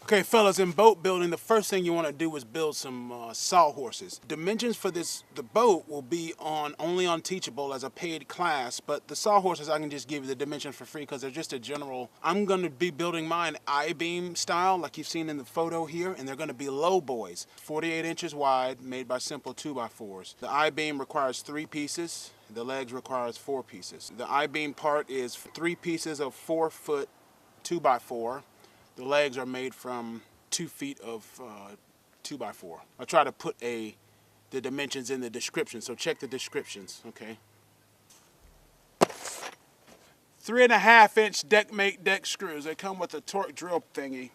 Okay, fellas, in boat building, the first thing you want to do is build some sawhorses. Dimensions for the boat will be only on Teachable as a paid class, but the sawhorses I can just give you the dimensions for free because they're just a general. I'm going to be building mine I-beam style, like you've seen in the photo here, and they're going to be low boys, 48 inches wide, made by simple 2x4s. The I-beam requires 3 pieces. The legs requires 4 pieces. The I-beam part is 3 pieces of 4-foot 2x4. The legs are made from 2 feet of 2x4. I'll try to put the dimensions in the description, so check the descriptions, okay? 3.5-inch deck mate deck screws. They come with a torque drill thingy.